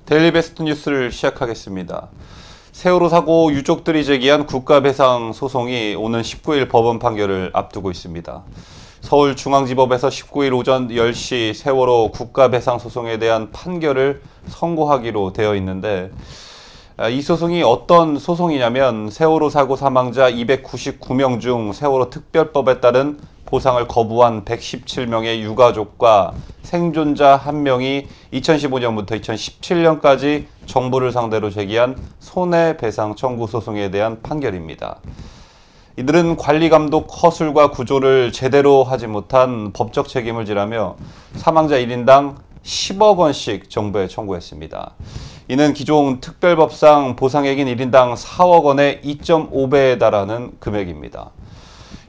데일리 베스트 뉴스를 시작하겠습니다. 세월호 사고 유족들이 제기한 국가배상 소송이 오는 19일 법원 판결을 앞두고 있습니다. 서울중앙지법에서 19일 오전 10시 세월호 국가배상 소송에 대한 판결을 선고하기로 되어 있는데, 이 소송이 어떤 소송이냐면 세월호 사고 사망자 299명 중 세월호 특별법에 따른 보상을 거부한 117명의 유가족과 생존자 1명이 2015년부터 2017년까지 정부를 상대로 제기한 손해배상 청구 소송에 대한 판결입니다. 이들은 관리감독 허술과 구조를 제대로 하지 못한 법적 책임을 지라며 사망자 1인당 10억 원씩 정부에 청구했습니다. 이는 기존 특별법상 보상액인 1인당 4억 원의 2.5배에 달하는 금액입니다.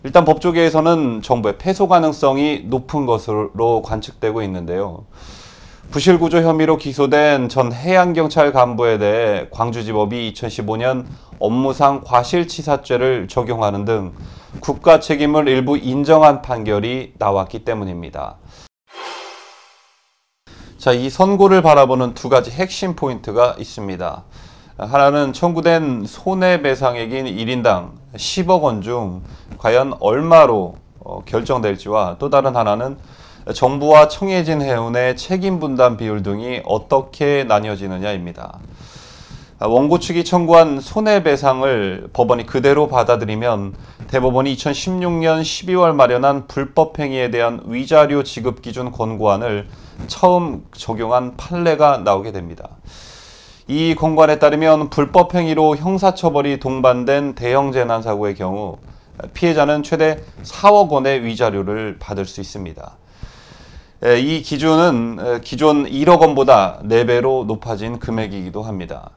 일단 법조계에서는 정부의 패소 가능성이 높은 것으로 관측되고 있는데요. 부실구조 혐의로 기소된 전 해양경찰 간부에 대해 광주지법이 2015년 업무상 과실치사죄를 적용하는 등 국가 책임을 일부 인정한 판결이 나왔기 때문입니다. 자, 이 선고를 바라보는 두 가지 핵심 포인트가 있습니다. 하나는 청구된 손해배상액인 1인당 10억 원 중 과연 얼마로 결정될지와, 또 다른 하나는 정부와 청해진 해운의 책임 분담 비율 등이 어떻게 나뉘어지느냐입니다. 원고 측이 청구한 손해배상을 법원이 그대로 받아들이면 대법원이 2016년 12월 마련한 불법행위에 대한 위자료 지급 기준 권고안을 처음 적용한 판례가 나오게 됩니다. 이 권고안에 따르면 불법행위로 형사처벌이 동반된 대형 재난사고의 경우 피해자는 최대 4억 원의 위자료를 받을 수 있습니다. 이 기준은 기존 1억 원보다 4배로 높아진 금액이기도 합니다.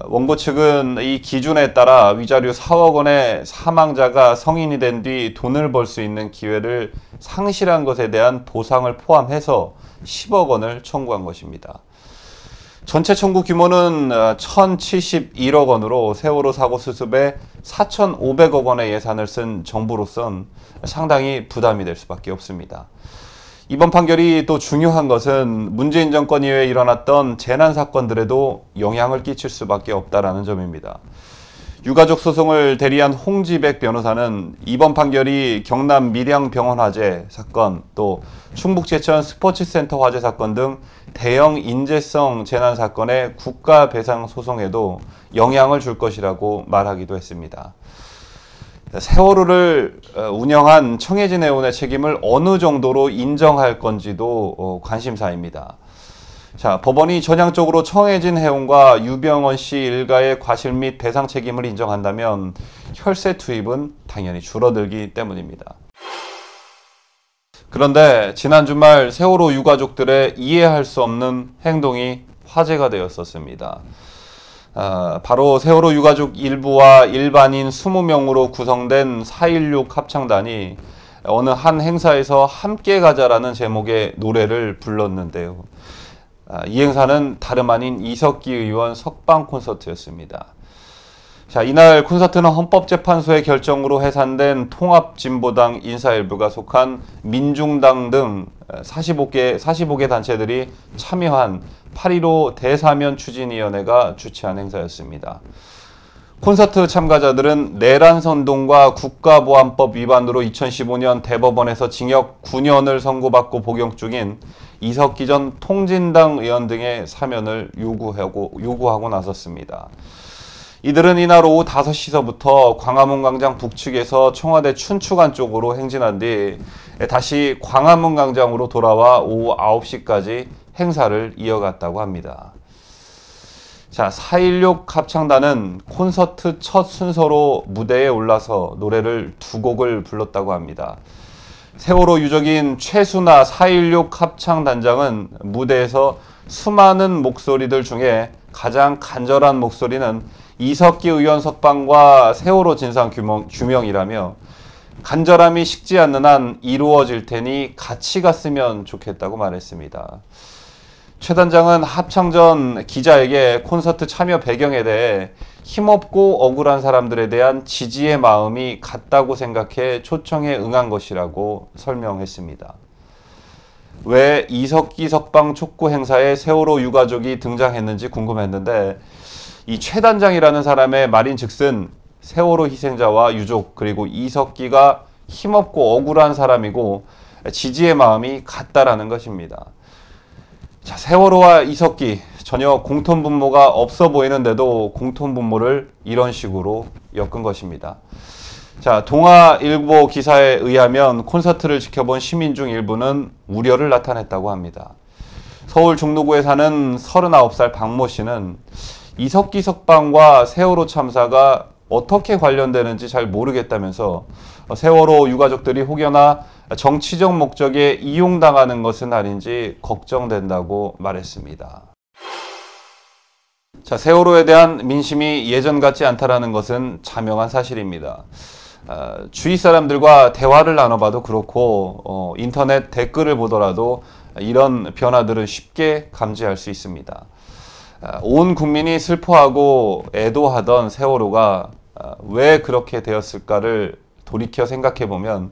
원고 측은 이 기준에 따라 위자료 4억 원의 사망자가 성인이 된 뒤 돈을 벌 수 있는 기회를 상실한 것에 대한 보상을 포함해서 10억 원을 청구한 것입니다. 전체 청구 규모는 1,071억 원으로 세월호 사고 수습에 4,500억 원의 예산을 쓴 정부로선 상당히 부담이 될 수밖에 없습니다. 이번 판결이 또 중요한 것은 문재인 정권 이후에 일어났던 재난 사건들에도 영향을 끼칠 수밖에 없다는 점입니다. 유가족 소송을 대리한 홍지백 변호사는 이번 판결이 경남 밀양병원 화재 사건, 또 충북 제천 스포츠센터 화재 사건 등 대형 인재성 재난 사건의 국가 배상 소송에도 영향을 줄 것이라고 말하기도 했습니다. 세월호를 운영한 청해진 해운의 책임을 어느 정도로 인정할 건지도 관심사입니다. 자, 법원이 전향적으로 청해진 해운과 유병원 씨 일가의 과실 및 배상 책임을 인정한다면 혈세 투입은 당연히 줄어들기 때문입니다. 그런데 지난 주말 세월호 유가족들의 이해할 수 없는 행동이 화제가 되었었습니다. 바로 세월호 유가족 일부와 일반인 20명으로 구성된 4.16 합창단이 어느 한 행사에서 함께 가자라는 제목의 노래를 불렀는데요. 이 행사는 다름 아닌 이석기 의원 석방 콘서트였습니다. 자, 이날 콘서트는 헌법재판소의 결정으로 해산된 통합진보당 인사일부가 속한 민중당 등 45개 단체들이 참여한 8.15 대사면 추진위원회가 주최한 행사였습니다. 콘서트 참가자들은 내란 선동과 국가보안법 위반으로 2015년 대법원에서 징역 9년을 선고받고 복역 중인 이석기 전 통진당 의원 등의 사면을 요구하고 나섰습니다. 이들은 이날 오후 5시서부터 광화문 광장 북측에서 청와대 춘추관 쪽으로 행진한 뒤 다시 광화문 광장으로 돌아와 오후 9시까지 행사를 이어갔다고 합니다. 자, 4.16 합창단은 콘서트 첫 순서로 무대에 올라서 노래를 2곡을 불렀다고 합니다. 세월호 유족인 최순아 4.16 합창단장은 무대에서 수많은 목소리들 중에 가장 간절한 목소리는 이석기 의원 석방과 세월호 진상 규명이라며 간절함이 식지 않는 한 이루어질 테니 같이 갔으면 좋겠다고 말했습니다. 최 단장은 합창 전 기자에게 콘서트 참여 배경에 대해 힘없고 억울한 사람들에 대한 지지의 마음이 같다고 생각해 초청에 응한 것이라고 설명했습니다. 왜 이석기 석방 촉구 행사에 세월호 유가족이 등장했는지 궁금했는데 이 최 단장이라는 사람의 말인즉슨 세월호 희생자와 유족 그리고 이석기가 힘없고 억울한 사람이고 지지의 마음이 같다라는 것입니다. 자, 세월호와 이석기 전혀 공통 분모가 없어 보이는데도 공통 분모를 이런 식으로 엮은 것입니다. 자, 동아일보 기사에 의하면 콘서트를 지켜본 시민 중 일부는 우려를 나타냈다고 합니다. 서울 종로구에 사는 39살 박모 씨는 이석기 석방과 세월호 참사가 어떻게 관련되는지 잘 모르겠다면서 세월호 유가족들이 혹여나 정치적 목적에 이용당하는 것은 아닌지 걱정된다고 말했습니다. 자, 세월호에 대한 민심이 예전 같지 않다라는 것은 자명한 사실입니다. 주위 사람들과 대화를 나눠봐도 그렇고 인터넷 댓글을 보더라도 이런 변화들은 쉽게 감지할 수 있습니다. 온 국민이 슬퍼하고 애도하던 세월호가 왜 그렇게 되었을까를 돌이켜 생각해보면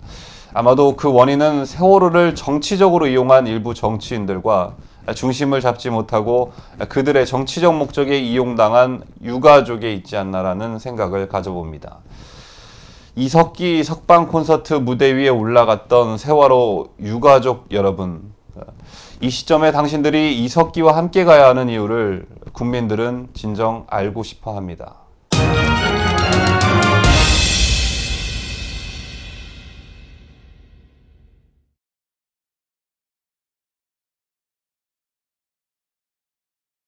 아마도 그 원인은 세월호를 정치적으로 이용한 일부 정치인들과 중심을 잡지 못하고 그들의 정치적 목적에 이용당한 유가족에 있지 않나라는 생각을 가져봅니다. 이석기 석방 콘서트 무대 위에 올라갔던 세월호 유가족 여러분, 이 시점에 당신들이 이석기와 함께 가야 하는 이유를 국민들은 진정 알고 싶어 합니다.